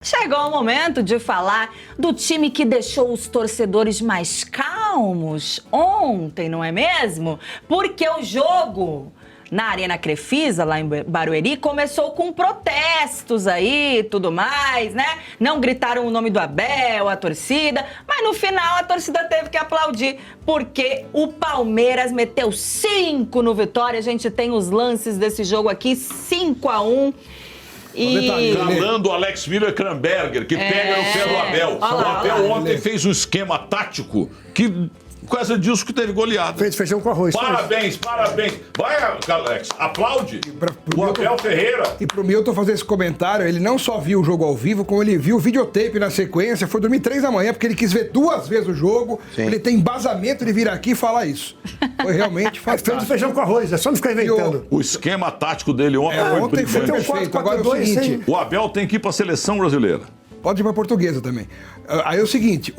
Chegou o momento de falar do time que deixou os torcedores mais calmos ontem, não é mesmo? Porque o jogo na Arena Crefisa, lá em Barueri, começou com protestos aí e tudo mais, né? Não gritaram o nome do Abel, a torcida, mas no final a torcida teve que aplaudir, porque o Palmeiras meteu 5 no Vitória. A gente tem os lances desse jogo aqui, 5-1. E... Calando o Alex Miller-Kramberger, que pega o pé do Abel. O Abel ontem fez um esquema tático que, por causa disso, que teve goleada. Fez feijão com arroz. Parabéns, parabéns. Vai, Alex, aplaude o Abel Ferreira. E pro Milton fazer esse comentário, ele não só viu o jogo ao vivo, como ele viu o videotape na sequência, foi dormir 3 da manhã, porque ele quis ver 2 vezes o jogo. Sim. Ele tem embasamento de vir aqui e falar isso. Foi realmente fantástico. Fez feijão com arroz, é só não ficar inventando. O esquema tático dele ontem ontem foi perfeito. Agora é o seguinte... O Abel tem que ir pra seleção brasileira. Pode ir pra portuguesa também. Aí é o seguinte,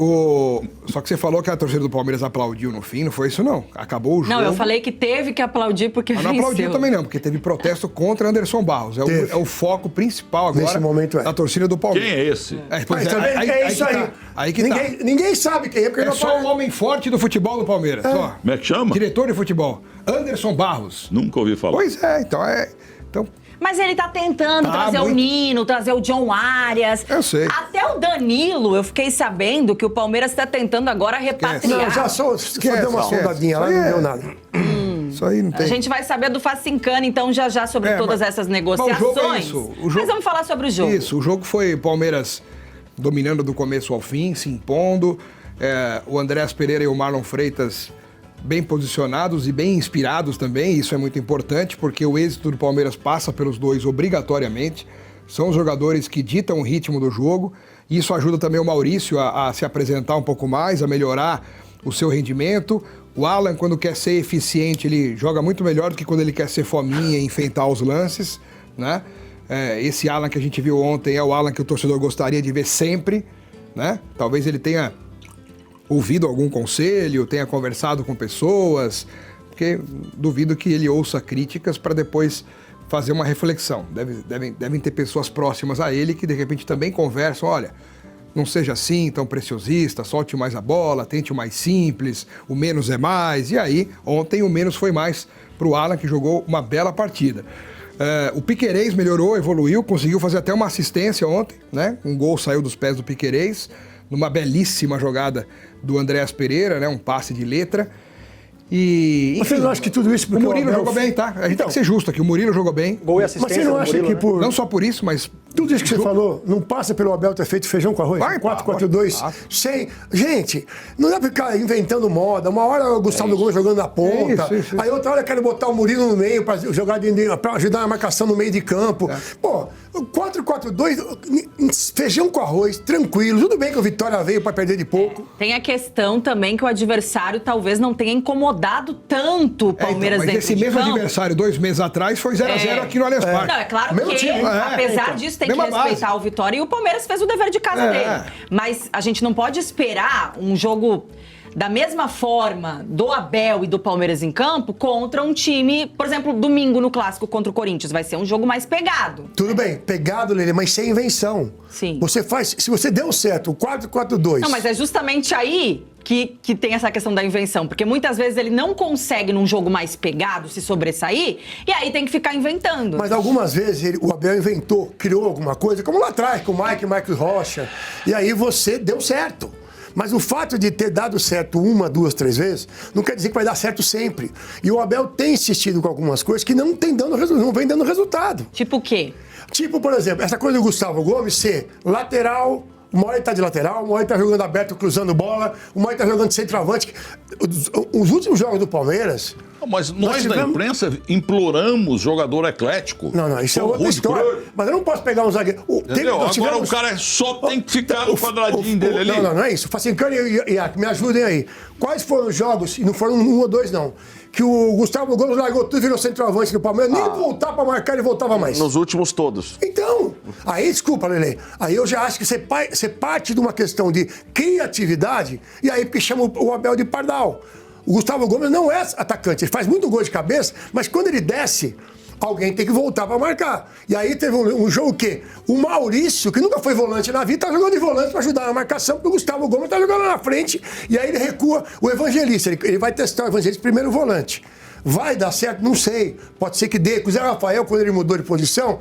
só que você falou que a torcida do Palmeiras aplaudiu no fim, não foi isso não. Acabou o jogo. Não, eu falei que teve que aplaudir porque venceu. Não aplaudiu também não, porque teve protesto contra Anderson Barros. É o foco principal agora. Nesse momento da torcida do Palmeiras. Quem é esse? É isso aí. Aí que ninguém sabe quem é. Porque é só o homem forte do futebol do Palmeiras. Só. Como é que chama? Diretor de futebol. Anderson Barros. Nunca ouvi falar. Pois é, então Mas ele tá tentando trazer o Nino, trazer o John Arias. Eu sei. Até o Danilo, eu fiquei sabendo que o Palmeiras tá tentando agora repatriar. Não, já só deu uma soldadinha lá e não deu nada. Isso aí não tem. A gente vai saber do Facincani, então, já sobre todas essas negociações. Mas o jogo Mas vamos falar sobre o jogo. Isso, o jogo foi Palmeiras dominando do começo ao fim, se impondo. O Andréas Pereira e o Marlon Freitas bem posicionados e bem inspirados também, isso é muito importante, porque o êxito do Palmeiras passa pelos dois obrigatoriamente, são os jogadores que ditam o ritmo do jogo, e isso ajuda também o Maurício a se apresentar um pouco mais, a melhorar o seu rendimento. O Alan, quando quer ser eficiente, ele joga muito melhor do que quando ele quer ser fominha e enfeitar os lances, né? Esse Alan que a gente viu ontem é o Alan que o torcedor gostaria de ver sempre, né? Talvez ele tenha ouvido algum conselho, tenha conversado com pessoas, porque duvido que ele ouça críticas para depois fazer uma reflexão. Devem ter pessoas próximas a ele que de repente também conversam, olha, não seja assim tão preciosista, solte mais a bola, tente o mais simples, o menos é mais. E aí, ontem o menos foi mais para o Alan, que jogou uma bela partida. O Piquerez melhorou, evoluiu, conseguiu fazer até uma assistência ontem, né? Um gol saiu dos pés do Piquerez, numa belíssima jogada do Andréas Pereira, né? Um passe de letra. E, enfim, você não acha que tudo isso... Porque o Murilo jogou bem, tá? A gente tem que ser justo aqui. O Murilo jogou bem. Gol e assistência. Mas você não acha Murilo, que por... Não só por isso, mas... Tudo isso que você falou, não passa pelo Abel ter feito feijão com arroz? 4-4-2, sem... Gente, não dá pra ficar inventando moda. Uma hora o Gustavo Gomes jogando na ponta. Aí outra hora eu quero botar o Murilo no meio pra jogar pra ajudar na marcação no meio de campo. Pô, 4-4-2, feijão com arroz, tranquilo. Tudo bem que o Vitória veio pra perder de pouco. Tem a questão também que o adversário talvez não tenha incomodado tanto o Palmeiras dentro de campo. Mas esse mesmo adversário, 2 meses atrás, foi 0-0 aqui no Allianz Parque. Não, é claro que, apesar disso, tem que respeitar o Vitória, e o Palmeiras fez o dever de casa dele. Mas a gente não pode esperar um jogo da mesma forma do Abel e do Palmeiras em campo contra um time, por exemplo, domingo no Clássico contra o Corinthians. Vai ser um jogo mais pegado. Tudo bem, pegado, Lelê, mas sem invenção. Sim. Se você deu certo, o 4-4-2... Não, mas é justamente aí que tem essa questão da invenção, porque muitas vezes ele não consegue num jogo mais pegado se sobressair, e aí tem que ficar inventando. Mas algumas vezes o Abel inventou, criou alguma coisa, como lá atrás, com o Mike Rocha, e aí você deu certo. Mas o fato de ter dado certo 1, 2, 3 vezes, não quer dizer que vai dar certo sempre. E o Abel tem insistido com algumas coisas que não vem dando resultado. Tipo o quê? Tipo, por exemplo, essa coisa do Gustavo Gomes ser lateral... Uma hora ele tá de lateral, uma hora ele tá jogando aberto, cruzando bola, uma hora ele tá jogando de centroavante. Os últimos jogos do Palmeiras... Mas nós da imprensa imploramos jogador eclético. Não, isso é outra história. Mas eu não posso pegar um zagueiro... Agora o cara só tem que ficar no quadradinho dele ali. Não é isso. Facincani e Iac, me ajudem aí. Quais foram os jogos, e não foram 1 ou 2 não, que o Gustavo Gomes largou tudo e virou centroavante no Palmeiras, nem voltar pra marcar ele voltava mais. Nos últimos todos. Então, aí, desculpa, Lelê, aí eu já acho que você parte de uma questão de criatividade, e aí porque chama o Abel de pardal. O Gustavo Gomes não é atacante, ele faz muito gol de cabeça, mas quando ele desce, alguém tem que voltar para marcar. E aí teve um jogo que o Maurício, que nunca foi volante na vida, tá jogando de volante para ajudar na marcação, porque o Gustavo Gomes tá jogando na frente, e aí ele recua o Evangelista. Ele vai testar o Evangelista primeiro volante. Vai dar certo? Não sei. Pode ser que dê. Com o Zé Rafael, quando ele mudou de posição,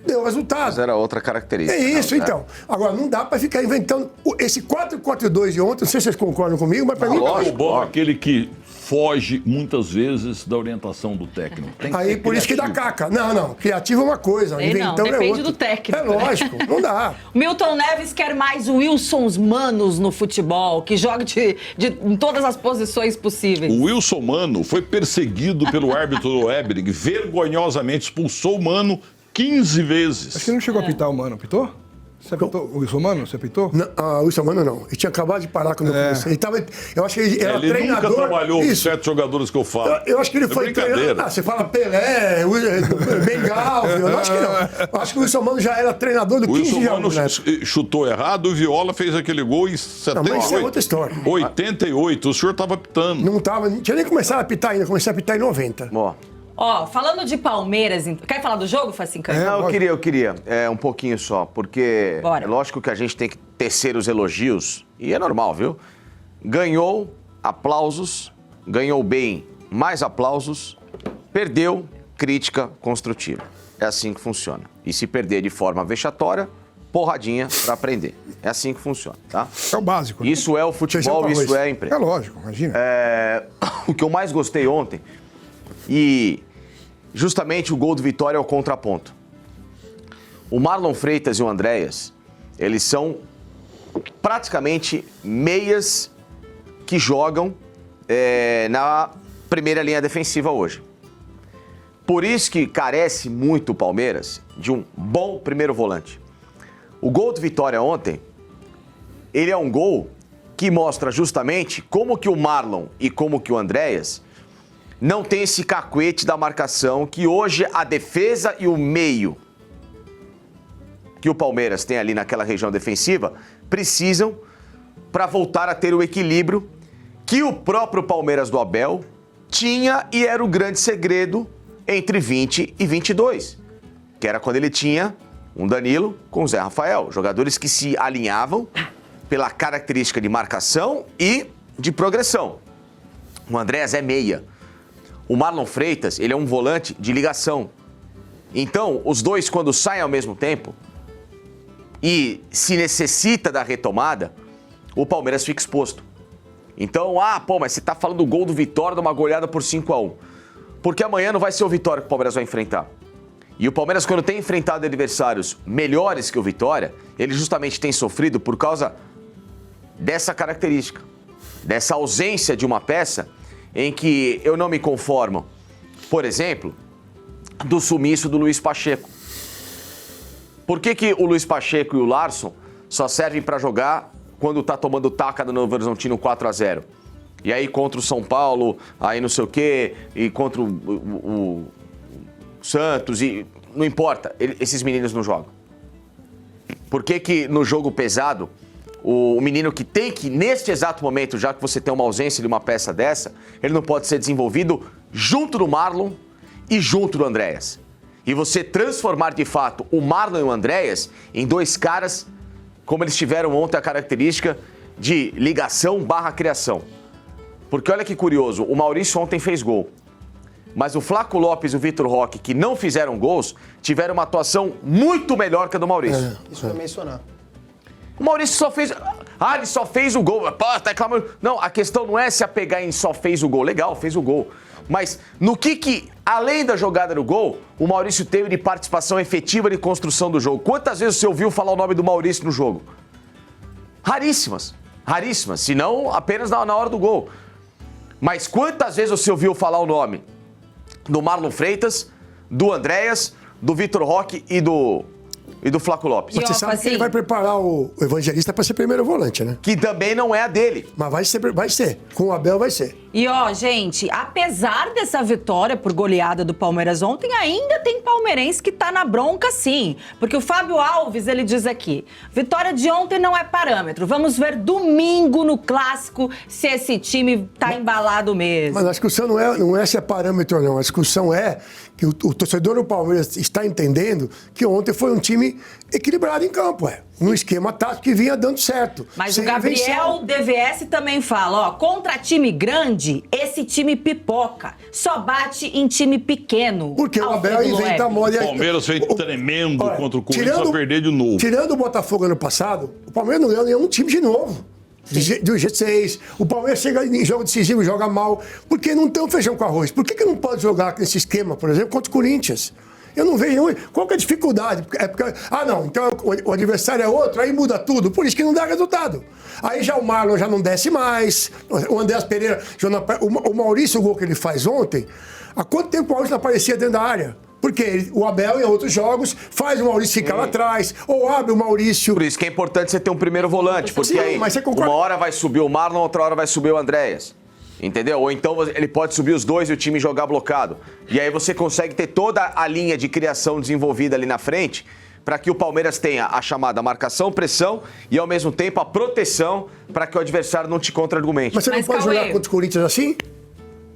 deu resultado. Mas era outra característica. É isso, não, então. Agora, não dá pra ficar inventando. Esse 4-4-2 de ontem, não sei se vocês concordam comigo, mas pra mim... O bom é aquele que foge, muitas vezes, da orientação do técnico. Tem que Aí, ser por isso que dá criativo. caca. Não. Criativo é uma coisa, Sei não, inventando é outra. depende do técnico, É lógico, não dá. Milton Neves quer mais Wilsons Manos no futebol, que joga em todas as posições possíveis. O Wilson Mano foi perseguido pelo árbitro do Ebring, vergonhosamente expulsou o Mano 15 vezes. Acho que ele não chegou a pitar o Mano, pitou? Você apitou? O Wilson Mano, você apitou? Não, o Wilson Mano não. Ele tinha acabado de parar quando eu comecei. Eu acho que ele era Ele treinador. nunca trabalhou com Isso. certos jogadores que eu falo. Eu acho que ele foi brincadeira. treinador. Você fala Pelé, Bengal, eu acho que não. Eu acho que o Wilson Mano já era treinador do O 15 Wilson Mano anos, né? chutou errado, o Viola fez aquele gol em 78. mas isso é outra história. 88, o senhor estava pitando. Não tava, não tinha nem começado a apitar ainda, comecei a apitar em 90. Ó, Ó, falando de Palmeiras, quer falar do jogo, Facincanho? não, eu queria. Um pouquinho só, porque Bora. é lógico que a gente tem que tecer os elogios, e é normal, viu? Ganhou, aplausos, ganhou bem, mais aplausos, perdeu, crítica construtiva. É assim que funciona. E se perder de forma vexatória, porradinha pra aprender. É assim que funciona, tá? É o básico. né? Isso é o futebol, Feijão com isso arroz. é a imprensa. É lógico, imagina. O que eu mais gostei ontem, e justamente o gol do Vitória é o contraponto. O Marlon Freitas e o Andréas, eles são praticamente meias que jogam na primeira linha defensiva hoje. Por isso que carece muito o Palmeiras de um bom primeiro volante. O gol do Vitória ontem, ele é um gol que mostra justamente como que o Marlon e como que o Andréas não tem esse cacuete da marcação que hoje a defesa e o meio que o Palmeiras tem ali naquela região defensiva precisam para voltar a ter o equilíbrio que o próprio Palmeiras do Abel tinha e era o grande segredo entre 20 e 22, que era quando ele tinha um Danilo com o Zé Rafael, jogadores que se alinhavam pela característica de marcação e de progressão. O Andréas é meia. O Marlon Freitas, ele é um volante de ligação. Então, os dois, quando saem ao mesmo tempo e se necessita da retomada, o Palmeiras fica exposto. Então, mas você tá falando do gol do Vitória, de uma goleada por 5-1. Porque amanhã não vai ser o Vitória que o Palmeiras vai enfrentar. E o Palmeiras, quando tem enfrentado adversários melhores que o Vitória, ele justamente tem sofrido por causa dessa característica, dessa ausência de uma peça em que eu não me conformo, por exemplo, do sumiço do Luiz Pacheco. Por que o Luiz Pacheco e o Larson só servem para jogar quando tá tomando taca do Novo Horizontino 4-0? E aí contra o São Paulo, aí não sei o quê, e contra o Santos, e não importa, esses meninos não jogam. Por que no jogo pesado, o menino que tem que, neste exato momento, já que você tem uma ausência de uma peça dessa, ele não pode ser desenvolvido junto do Marlon e junto do Andréas? E você transformar, de fato, o Marlon e o Andréas em dois caras, como eles tiveram ontem a característica de ligação/criação. Porque olha que curioso, o Maurício ontem fez gol. Mas o Flaco Lopes e o Vitor Roque, que não fizeram gols, tiveram uma atuação muito melhor que a do Maurício. Isso vai mencionar. O Maurício só fez... ele só fez o gol. Pô, tá reclamando. Não, a questão não é se apegar em só fez o gol. Legal, fez o gol. Mas no que, além da jogada do gol, o Maurício teve de participação efetiva de construção do jogo? Quantas vezes você ouviu falar o nome do Maurício no jogo? Raríssimas. Raríssimas. Se não, apenas na hora do gol. Mas quantas vezes você ouviu falar o nome do Marlon Freitas, do Andréas, do Vitor Roque e do Flaco Lopes? E Mas você sabe que assim, ele vai preparar o Evangelista para ser primeiro volante, né? Que também não é a dele. Mas vai ser. Com o Abel vai ser. E ó, gente, apesar dessa vitória por goleada do Palmeiras ontem, ainda tem palmeirense que tá na bronca sim. Porque o Fábio Alves, ele diz aqui, vitória de ontem não é parâmetro. Vamos ver domingo no Clássico se esse time tá embalado mesmo. Mas a discussão não é se é parâmetro ou não. A discussão é que o torcedor do Palmeiras está entendendo que ontem foi um time equilibrado em campo, num esquema tático que vinha dando certo. Mas o Gabriel DVS também fala, ó, contra time grande, esse time pipoca. Só bate em time pequeno. Porque o Abel inventa a moda. O Palmeiras veio tremendo contra o Corinthians, vai perder de novo. Tirando o Botafogo ano passado, o Palmeiras não ganhou nenhum time de novo. Do G6. O Palmeiras chega em jogo decisivo e joga mal. Por que não tem um feijão com arroz? Por que não pode jogar nesse esquema, por exemplo, contra o Corinthians? Eu não vejo nenhum. Qual que é a dificuldade? Não, então o adversário é outro, aí muda tudo. Por isso que não dá resultado. Aí já o Marlon já não desce mais. O Andrés Pereira, o Maurício, o gol que ele faz ontem, há quanto tempo o Maurício não aparecia dentro da área? Porque o Abel, em outros jogos, faz o Maurício ficar lá atrás, ou abre o Maurício. Por isso que é importante você ter um primeiro volante, porque Sim, aí mas você concorda? uma hora vai subir o Marlon, outra hora vai subir o Andréas. Entendeu? Ou então ele pode subir os dois e o time jogar blocado. E aí você consegue ter toda a linha de criação desenvolvida ali na frente para que o Palmeiras tenha a chamada marcação, pressão e, ao mesmo tempo, a proteção para que o adversário não te contra-argumente. Mas você não pode jogar contra o Corinthians assim?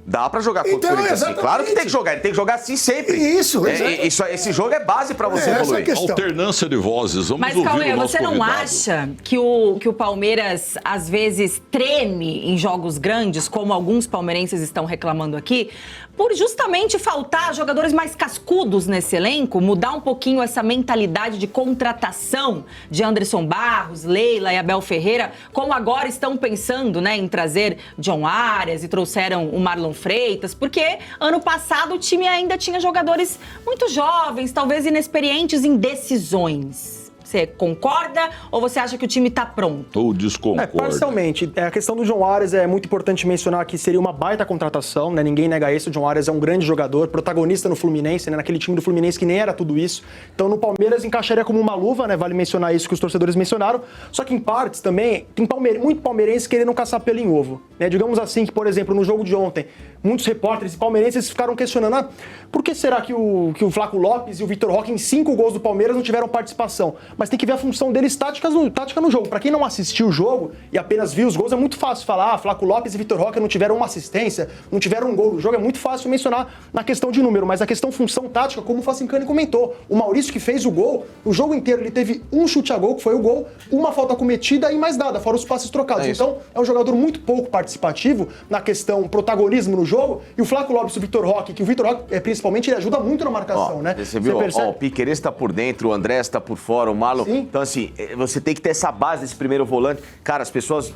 Dá pra jogar contra o Corinthians assim. Claro que tem que jogar. Ele tem que jogar assim sempre. Isso, esse jogo é base pra você evoluir. Alternância de vozes. Vamos Mas, ouvir Cauê, o nosso você não convidado. acha que o Palmeiras, às vezes, treme em jogos grandes, como alguns palmeirenses estão reclamando aqui, por justamente faltar jogadores mais cascudos nesse elenco, mudar um pouquinho essa mentalidade de contratação de Anderson Barros, Leila e Abel Ferreira, como agora estão pensando, né, em trazer John Arias e trouxeram o Marlon Freitas, porque ano passado o time ainda tinha jogadores muito jovens, talvez inexperientes em decisões. Você concorda ou você acha que o time tá pronto? Ou desconcorda? Parcialmente. A questão do John Arias é muito importante mencionar que seria uma baita contratação, né? Ninguém nega isso. O John Arias é um grande jogador, protagonista no Fluminense, né? Naquele time do Fluminense que nem era tudo isso. Então no Palmeiras encaixaria como uma luva, né? Vale mencionar isso que os torcedores mencionaram. Só que em partes também tem muito palmeirense querendo caçar pelo em ovo, né? Digamos assim que, por exemplo, no jogo de ontem, muitos repórteres e palmeirenses ficaram questionando por que será que o Flaco Lopes e o Vitor Roque em 5 gols do Palmeiras não tiveram participação? Mas tem que ver a função deles tática no jogo. Para quem não assistiu o jogo e apenas viu os gols, é muito fácil falar Flaco Lopes e Vitor Roque não tiveram uma assistência, não tiveram um gol no jogo. É muito fácil mencionar na questão de número, mas a questão função tática, como o Facincani comentou, o Maurício que fez o gol, o jogo inteiro ele teve um chute a gol, que foi o gol, uma falta cometida e mais nada, fora os passes trocados. Então, é um jogador muito pouco participativo na questão protagonismo no jogo, e o Flaco Lopes e o Vitor Roque, que o Vitor Roque, principalmente, ele ajuda muito na marcação, né? Você viu? O Piquerez tá por dentro, o Andrés tá por fora, o Marlon. Sim. Então, assim, você tem que ter essa base desse primeiro volante. Cara, as pessoas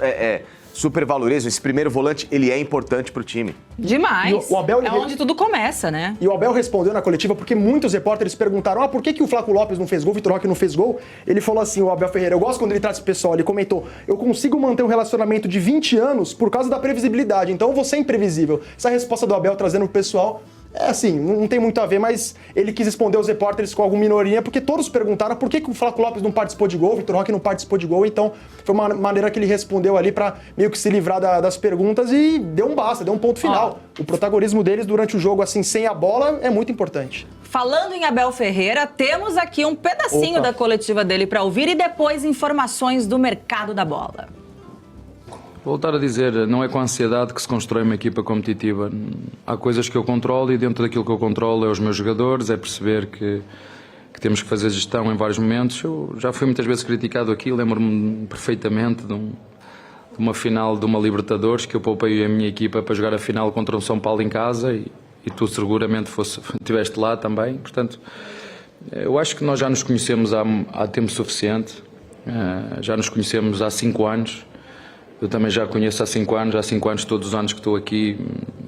supervalorizam. Esse primeiro volante, ele é importante pro time. Demais. O Abel, onde tudo começa, né? E o Abel respondeu na coletiva, porque muitos repórteres perguntaram por que o Flaco Lopes não fez gol, o Vitor Roque não fez gol. Ele falou assim, o Abel Ferreira, eu gosto quando ele traz o pessoal, ele comentou, eu consigo manter um relacionamento de 20 anos por causa da previsibilidade, então eu vou ser imprevisível. Essa resposta do Abel trazendo pro pessoal é assim, não tem muito a ver, mas ele quis responder aos repórteres com alguma minoria, porque todos perguntaram por que o Flaco Lopes não participou de gol, o Vitor Roque não participou de gol, então foi uma maneira que ele respondeu ali pra meio que se livrar das perguntas e deu um basta, deu um ponto final. O protagonismo deles durante o jogo, assim, sem a bola, é muito importante. Falando em Abel Ferreira, temos aqui um pedacinho da coletiva dele pra ouvir e depois informações do mercado da bola. Voltar a dizer, não é com a ansiedade que se constrói uma equipa competitiva. Há coisas que eu controlo e dentro daquilo que eu controlo é os meus jogadores, é perceber que temos que fazer gestão em vários momentos. Eu já fui muitas vezes criticado aqui, lembro-me perfeitamente de uma final de uma Libertadores que eu poupei a minha equipa para jogar a final contra um São Paulo em casa e tu seguramente estiveste lá também. Portanto, eu acho que nós já nos conhecemos há tempo suficiente, já nos conhecemos há 5 anos. Eu também já conheço há 5 anos, todos os anos que estou aqui,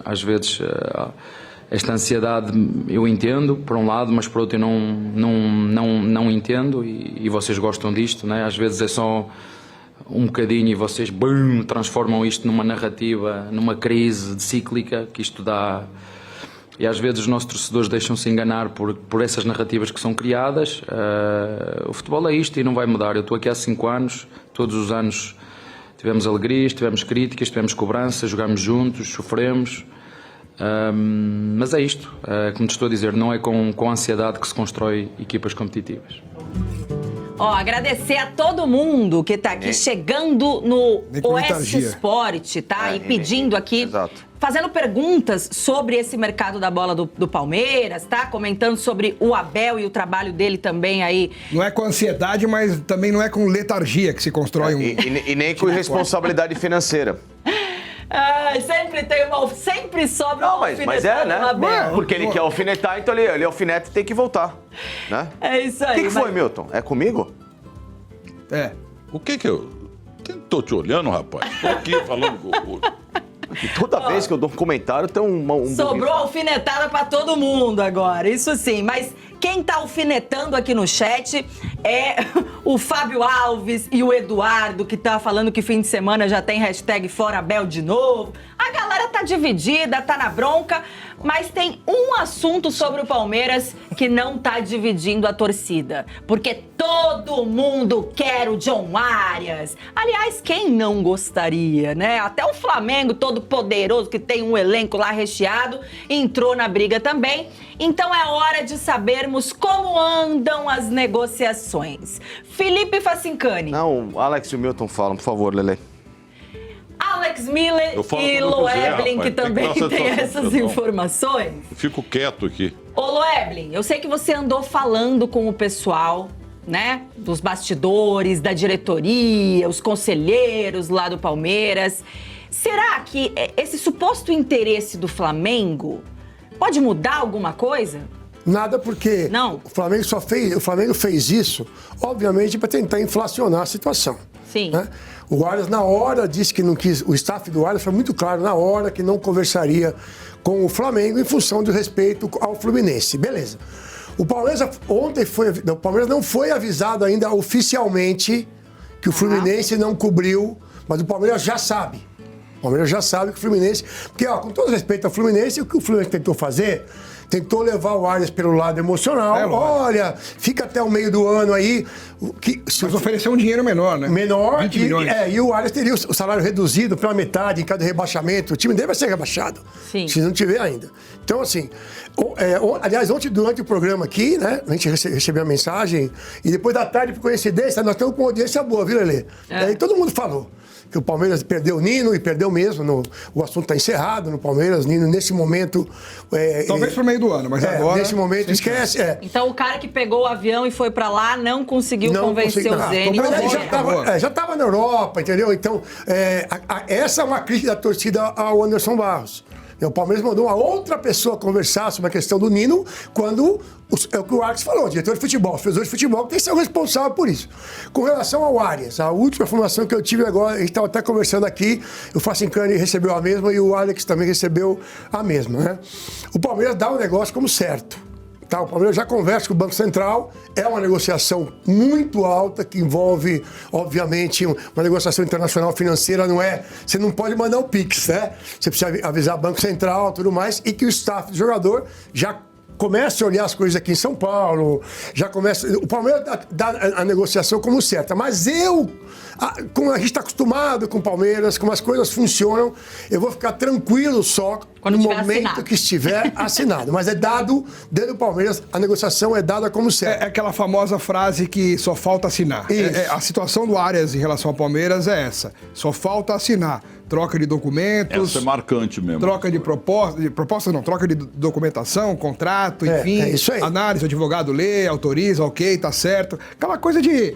às vezes esta ansiedade eu entendo, por um lado, mas por outro eu não entendo e vocês gostam disto, né? Às vezes é só um bocadinho e vocês transformam isto numa narrativa, numa crise cíclica que isto dá. E às vezes os nossos torcedores deixam-se enganar por essas narrativas que são criadas. O futebol é isto e não vai mudar. Eu estou aqui há 5 anos, todos os anos Tivemos alegrias, tivemos críticas, tivemos cobranças, jogámos juntos, sofremos. Mas é isto, como te estou a dizer, não é com ansiedade que se constrói equipas competitivas. Agradecer a todo mundo que tá aqui chegando no OS Sport, tá? E pedindo aqui, fazendo perguntas sobre esse mercado da bola do Palmeiras, tá? Comentando sobre o Abel e o trabalho dele também aí. Não é com ansiedade, mas também não é com letargia que se constrói um... E nem com irresponsabilidade financeira. Sempre sobra uma alfinetada mas é, né? no Abel. Porque ele quer alfinetar, então ele alfineta e tem que voltar, né? É isso aí. O que foi, Milton? É comigo? É. O que eu... Tô te olhando, rapaz. Tô aqui falando com... E toda vez que eu dou um comentário tem um sobrou alfinetada pra todo mundo agora, isso sim. Mas quem tá alfinetando aqui no chat é o Fábio Alves e o Eduardo, que tá falando que fim de semana já tem hashtag Fora Abel de novo. A galera tá dividida, tá na bronca, mas tem um assunto sobre o Palmeiras que não tá dividindo a torcida. Porque todo mundo quer o John Arias. Aliás, quem não gostaria, né? Até o Flamengo, todo poderoso, que tem um elenco lá recheado, entrou na briga também. Então é hora de sabermos como andam as negociações. Felipe Facincani. Não, o Alex e o Milton falam, por favor, Lele. Alex Miller e Loeblin, que também tem essas informações. Eu fico quieto aqui. Ô, Loeblin, eu sei que você andou falando com o pessoal, né? Dos bastidores, da diretoria, os conselheiros lá do Palmeiras. Será que esse suposto interesse do Flamengo pode mudar alguma coisa? Nada, porque Não. o Flamengo fez isso, obviamente, para tentar inflacionar a situação. Sim. Né? O Arias, na hora, disse que não quis. O staff do Arias foi muito claro, na hora, que não conversaria com o Flamengo em função do respeito ao Fluminense. Beleza. O Palmeiras não foi avisado ainda oficialmente que o Fluminense não cobriu, mas o Palmeiras já sabe. O Palmeiras já sabe que o Fluminense... Porque, com todo respeito ao Fluminense, o que o Fluminense tentou fazer... Tentou levar o Arias pelo lado emocional. Olha, fica até o meio do ano aí. Mas ofereceu um dinheiro menor, né? Menor. 20 milhões. E o Arias teria o salário reduzido pela metade em cada rebaixamento. O time dele vai ser rebaixado. Sim. Se não tiver ainda. Então, assim... aliás, ontem, durante o programa aqui, né? A gente recebeu a mensagem. E depois da tarde, por coincidência, nós temos uma audiência boa, viu, Lelê? Aí todo mundo falou que o Palmeiras perdeu o Nino, e perdeu mesmo. O assunto está encerrado no Palmeiras. Nino, nesse momento... Talvez pro meio do ano, mas agora... Nesse momento, esquece. Então o cara que pegou o avião e foi pra lá não conseguiu convencer o Zenit. Já estava na Europa, entendeu? Então, essa é uma crítica da torcida ao Anderson Barros. O Palmeiras mandou uma outra pessoa conversar sobre a questão do Nino, quando é o que o Alex falou, o diretor de futebol, os professores de futebol tem que ser o responsável por isso. Com relação ao Arias, a última informação que eu tive agora, a gente estava até conversando aqui, o Facincani recebeu a mesma e o Alex também recebeu a mesma, né? O Palmeiras dá o negócio como certo. Tá, o Palmeiras já conversa com o Banco Central, é uma negociação muito alta, que envolve, obviamente, uma negociação internacional financeira, não é... Você não pode mandar o Pix, né? Você precisa avisar o Banco Central e tudo mais, e que o staff do jogador já comece a olhar as coisas aqui em São Paulo, já começa... O Palmeiras dá a negociação como certa, mas como a gente está acostumado com o Palmeiras, como as coisas funcionam, eu vou ficar tranquilo só quando no momento assinado. Que estiver assinado. Mas é dado, dentro do Palmeiras, a negociação é dada como certa. É aquela famosa frase que só falta assinar. A situação do Arias em relação ao Palmeiras é essa. Só falta assinar. Troca de documentos. Essa é marcante mesmo. Troca de proposta não, troca de documentação, contrato, enfim. É isso aí. Análise, o advogado lê, autoriza, ok, tá certo. Aquela coisa de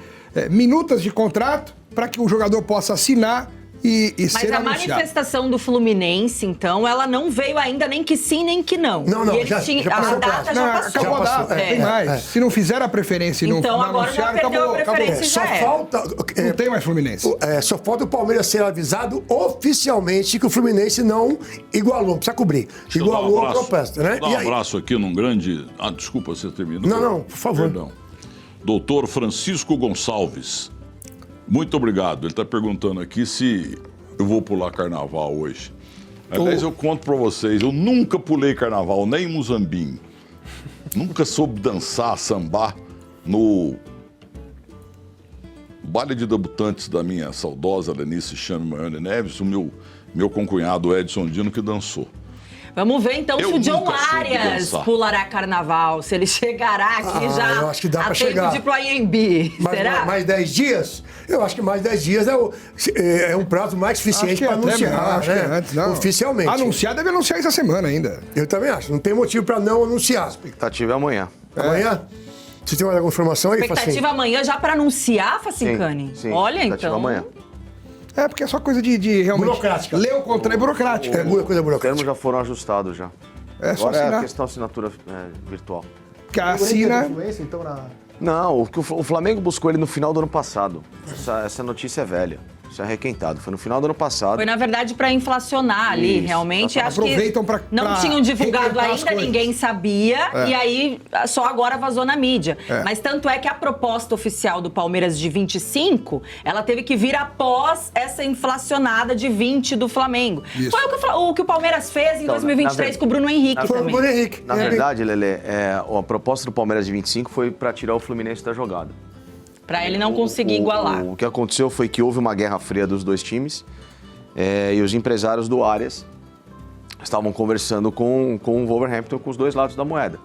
minutas de contrato para que o jogador possa assinar e Mas ser a anunciado. manifestação do Fluminense, então, ela não veio ainda nem que sim, nem que não. Não, E já passou a data já passou. Acabou a data, tem mais. Se não fizer a preferência e não Então agora já anunciar, perdeu acabou. a preferência. Só já falta... Não tem mais Fluminense. Só falta o Palmeiras ser avisado oficialmente que o Fluminense não igualou, precisa cobrir. Igualou a proposta, né? Dá um abraço aqui num grande... desculpa, você terminou. Não, por favor. Perdão. Doutor Francisco Gonçalves, muito obrigado. Ele está perguntando aqui se eu vou pular carnaval hoje. Aliás, eu conto para vocês, eu nunca pulei carnaval, nem em Muzambinho. Nunca soube dançar, sambar no baile de debutantes da minha saudosa Lenice Chame Maione Neves, o meu concunhado Edson Dino que dançou. Vamos ver então Eu se o John nunca soube Arias dançar. pulará carnaval, se ele chegará aqui já eu acho que dá a pra tempo chegar. de ir pro IMB. Será? Mais 10 dias? Eu acho que mais 10 dias é um prazo mais suficiente para anunciar, acho que né? antes, não. Oficialmente. Anunciar, deve anunciar essa semana ainda. Eu também acho. Não tem motivo para não anunciar. Expectativa é amanhã. Amanhã? Você tem mais alguma informação aí, Expectativa Facinho? amanhã já para anunciar, Facincani? Sim, Olha, expectativa então. amanhã. É, porque é só coisa de realmente... Burocrática. Ler o contrato é burocrático. É coisa Os termos burocrática. já foram ajustados já. É só Agora é a assinar. questão assinatura virtual. Que assina... Influência, então, Não, o Flamengo buscou ele no final do ano passado. Essa notícia é velha. Isso é requentado. Foi no final do ano passado. Foi, na verdade, para inflacionar ali, Isso, realmente. Acho aproveitam que não pra tinham divulgado requentar as ainda, coisas. ninguém sabia. E aí, só agora vazou na mídia. É. Mas tanto é que a proposta oficial do Palmeiras de 25, ela teve que vir após essa inflacionada de 20 do Flamengo. Isso. Foi o que o Palmeiras fez em Então, 2023 com o Bruno Henrique Foi o também. Bruno Henrique. Na verdade, Lelê, a proposta do Palmeiras de 25 foi para tirar o Fluminense da jogada. Para ele não conseguir igualar. O que aconteceu foi que houve uma guerra fria dos dois times e os empresários do Arias estavam conversando com o Wolverhampton, com os dois lados da moeda.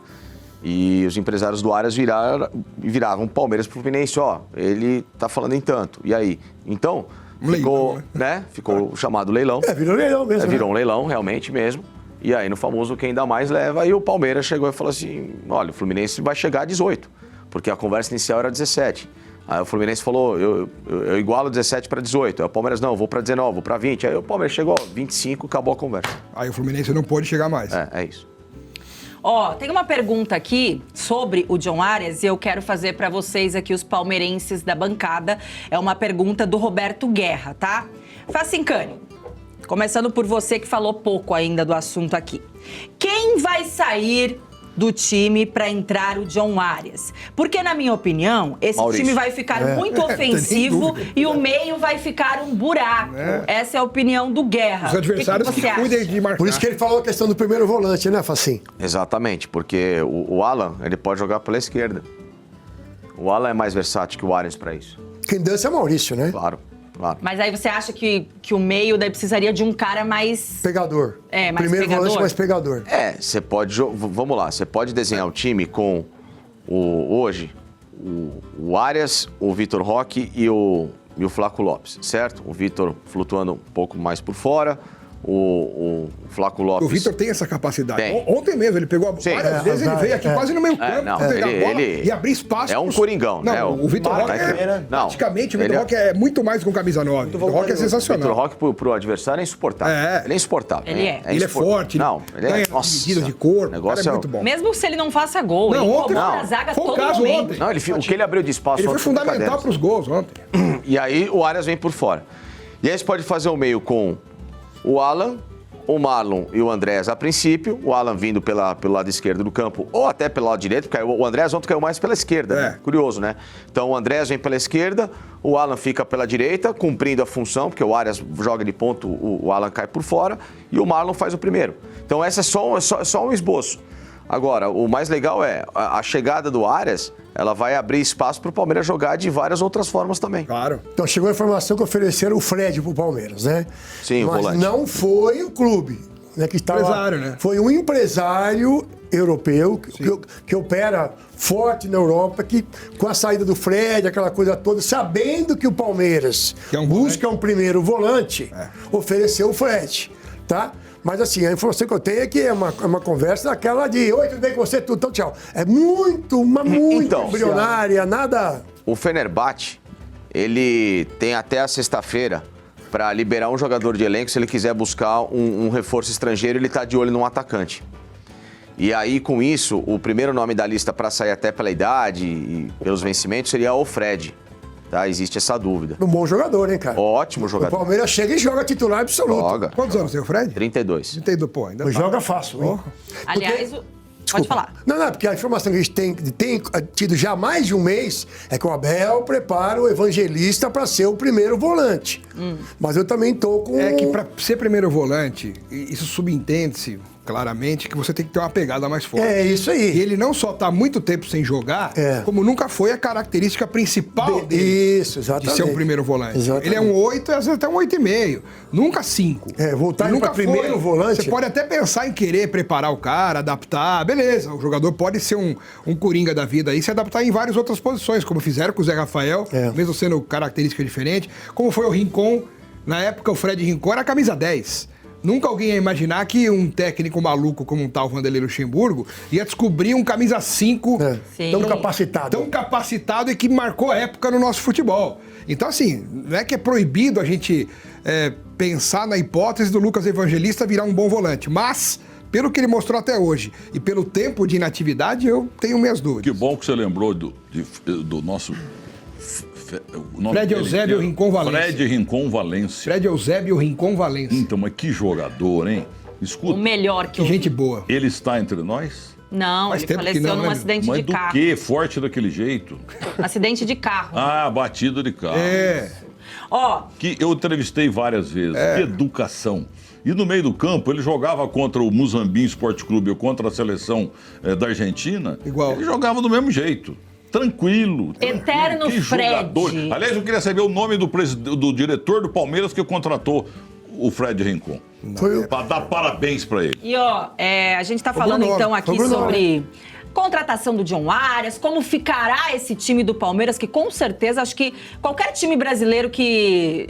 E os empresários do Arias viravam o Palmeiras pro Fluminense, ó, ele tá falando em tanto. E aí? Então, ficou, Leilão, né? Ficou chamado leilão. Virou leilão mesmo. Virou né? um leilão, realmente mesmo. E aí, no famoso quem dá mais leva, aí o Palmeiras chegou e falou assim, olha, o Fluminense vai chegar a 18, porque a conversa inicial era 17. Aí o Fluminense falou, eu igualo 17 para 18. Aí o Palmeiras, não, vou para 19, vou para 20. Aí o Palmeiras chegou, 25, acabou a conversa. Aí o Fluminense não pôde chegar mais. É isso. Ó, tem uma pergunta aqui sobre o John Arias e eu quero fazer pra vocês aqui, os palmeirenses da bancada. É uma pergunta do Roberto Guerra, tá? Facincani, começando por você que falou pouco ainda do assunto aqui. Quem vai sair do time pra entrar o John Arias? Porque, na minha opinião, esse Maurício. time vai ficar muito ofensivo e o meio vai ficar um buraco. Essa é a opinião do Guerra. Os adversários O que que você cuidem acha? de marcar. Por isso que ele falou a questão do primeiro volante, né, Facinho? Exatamente, porque o Alan, ele pode jogar pela esquerda. O Alan é mais versátil que o Arias para isso. Quem dança é Maurício, né? Claro. Mas aí você acha que o meio daí precisaria de um cara mais... Pegador. É, mais Primeiro pegador? volante mais pegador. Você pode... Vamos lá, você pode desenhar o time com hoje o Arias, o Vitor Roque e o Flaco Lopes, certo? O Vitor flutuando um pouco mais por fora, o Flaco Lopes... O Vitor tem essa capacidade. Tem. Ontem mesmo, ele pegou Sim. várias vezes, ele veio aqui quase no meio campo, não, pegar a bola ele- e abrir espaço. é um pros- coringão, não, né? O Vitor Roque Não, praticamente, o ele Vitor é- Roque é muito mais que um camisa 9. O Vitor Roque é O Vitor sensacional. Roque pro adversário é insuportável. É. Ele é insuportável. Ele é. Ele é forte, Não, ele é... ganha Nossa, medida de corpo, o negócio o cara é muito bom. Mesmo se ele não faça gol, Não, ele ontem- incomoda não. a zaga Foi o todo caso momento. ontem. Não, o que ele abriu de espaço... Ele foi ontem foi fundamental brincadeira. para os gols ontem. E aí o Arias vem por fora. E aí você pode fazer o meio com o Alan, o Marlon e o Andrés a princípio, o Alan vindo pelo lado esquerdo do campo ou até pelo lado direito, porque o Andrés ontem caiu mais pela esquerda, né? Curioso, né? Então o Andrés vem pela esquerda, o Alan fica pela direita, cumprindo a função, porque o Arias joga de ponto, o Alan cai por fora e o Marlon faz o primeiro. Então essa é só um esboço. Agora, o mais legal é a chegada do Arias, ela vai abrir espaço para o Palmeiras jogar de várias outras formas também. Claro. Então chegou a informação que ofereceram o Fred pro Palmeiras, né? Sim, o Mas volante. não foi o clube, né? Que estava, Empresário, né? Foi um empresário europeu que opera forte na Europa, que com a saída do Fred, aquela coisa toda, sabendo que o Palmeiras Que é um busca um primeiro volante, ofereceu o Fred, tá? Mas assim, a informação que eu tenho é que é uma conversa daquela de oi, tudo bem com você? Tudo, então tchau. É muito Então, embrionária, nada... O Fenerbahçe, ele tem até a sexta-feira para liberar um jogador de elenco se ele quiser buscar um reforço estrangeiro, ele está de olho num atacante. E aí, com isso, o primeiro nome da lista para sair até pela idade e pelos vencimentos seria o Fred. Tá? Existe essa dúvida. Um bom jogador, hein, cara? Ótimo O jogador. Palmeiras chega e joga titular absoluto. Joga. Quantos anos tem o Fred? 32. 32, pô, ainda tá. Joga fácil, hein? Aliás, pode falar. Não, porque a informação que a gente tem tido já há mais de um mês é que o Abel prepara o Evangelista para ser o primeiro volante. Mas eu também tô com... É que para ser primeiro volante, isso subentende-se, claramente que você tem que ter uma pegada mais forte. É isso aí. E ele não só tá muito tempo sem jogar, como nunca foi a característica principal dele. Isso, exatamente. De ser um primeiro volante. Exatamente. Ele é um 8, às vezes até um 8,5. Nunca 5. Voltar Ele para primeiro volante. Você pode até pensar em querer preparar o cara, adaptar. Beleza, o jogador pode ser um coringa da vida aí, se adaptar em várias outras posições, como fizeram com o Zé Rafael, mesmo sendo característica diferente. Como foi o Rincon. Na época, o Fred Rincon era a camisa 10. Nunca alguém ia imaginar que um técnico maluco como um tal Vanderlei Luxemburgo ia descobrir um camisa 5 tão capacitado. Tão capacitado e que marcou época no nosso futebol. Então, assim, não é que é proibido a gente pensar na hipótese do Lucas Evangelista virar um bom volante, mas, pelo que ele mostrou até hoje e pelo tempo de inatividade, eu tenho minhas dúvidas. Que bom que você lembrou do nosso... Fred Eusébio Rincon Valência. Fred Rincon Valência. Fred Eusébio Rincon Valência. Então, mas que jogador, hein? Escuta. O melhor Que gente boa. Ele está entre nós? Não, Faz ele tempo que faleceu não, num né? acidente Mas de do carro. quê? Forte daquele jeito? Acidente de carro. Ah, batida de carro. Ó, Que eu entrevistei várias vezes. Que educação. E no meio do campo, ele jogava contra o Muzambinho Esporte Clube ou contra a seleção da Argentina. Igual. Ele jogava do mesmo jeito. Tranquilo. Eterno Que jogador. Fred. Aliás, eu queria saber o nome do diretor do Palmeiras que contratou o Fred Rincon. Para dar parabéns para ele. e ó, a gente tá falando Bruno, então aqui foi Bruno. sobre contratação do John Arias, como ficará esse time do Palmeiras, que com certeza, acho que qualquer time brasileiro que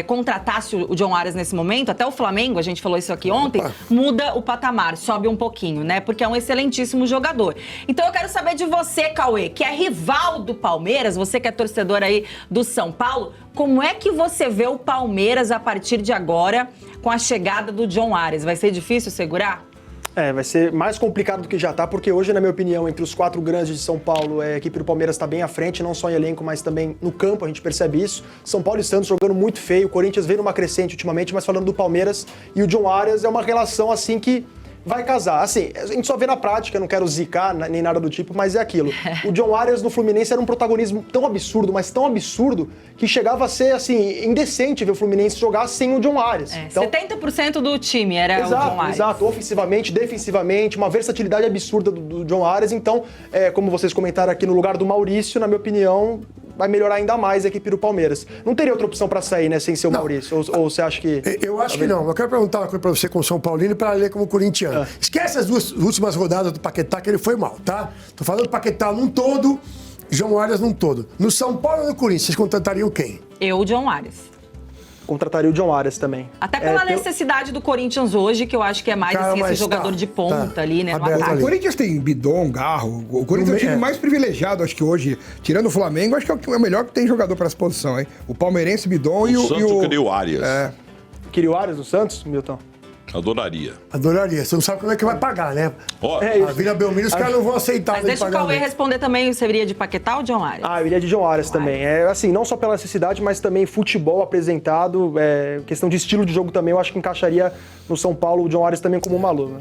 contratasse o John Arias nesse momento, até o Flamengo, a gente falou isso aqui ontem, muda o patamar, sobe um pouquinho, né? Porque é um excelentíssimo jogador. Então eu quero saber de você, Cauê, que é rival do Palmeiras, você que é torcedor aí do São Paulo, como é que você vê o Palmeiras a partir de agora com a chegada do John Arias? Vai ser difícil segurar? Vai ser mais complicado do que já tá, porque hoje, na minha opinião, entre os 4 grandes de São Paulo, a equipe do Palmeiras está bem à frente, não só em elenco, mas também no campo, a gente percebe isso. São Paulo e Santos jogando muito feio, o Corinthians veio numa crescente ultimamente, mas falando do Palmeiras e o John Arias é uma relação assim que vai casar. Assim, a gente só vê na prática, não quero zicar nem nada do tipo, mas é aquilo. O John Arias no Fluminense era um protagonismo tão absurdo, mas tão absurdo, que chegava a ser, assim, indecente ver o Fluminense jogar sem o John Arias. Então, 70% do time era o John Arias. Exato, ofensivamente, defensivamente, uma versatilidade absurda do John Arias. Então, como vocês comentaram aqui, no lugar do Maurício, na minha opinião, vai melhorar ainda mais a equipe do Palmeiras. Não teria outra opção pra sair, né, sem ser o Maurício? Ou você acha que... Eu acho que não. Eu quero perguntar uma coisa pra você como São Paulino e pra ler como corintiano. Esquece as duas últimas rodadas do Paquetá, que ele foi mal, tá? Tô falando do Paquetá num todo, João Arias num todo. No São Paulo e no Corinthians, vocês contratariam quem? Eu, o John Arias. Contrataria o John Arias também. Até pela necessidade do Corinthians hoje, que eu acho que é mais assim, esse jogador de ponta ali, né, no O ataque. Corinthians tem Bidon, Garro. O Corinthians é o time mais privilegiado, acho que hoje, tirando o Flamengo, acho que é o melhor que tem jogador para essa posição, hein? O palmeirense, Bidon e o... Santos queria o Arias. Queria o Arias no Santos, Milton? Adoraria. Adoraria. Você não sabe como é que vai pagar, né? Ó, A Vila Belmiro, os caras não vão aceitar. Mas deixa o Cauê responder também, você viria de Paquetá ou John Arias? Eu iria de John Arias também. Assim, não só pela necessidade, mas também futebol apresentado, questão de estilo de jogo também, eu acho que encaixaria no São Paulo o John Arias também como uma luva.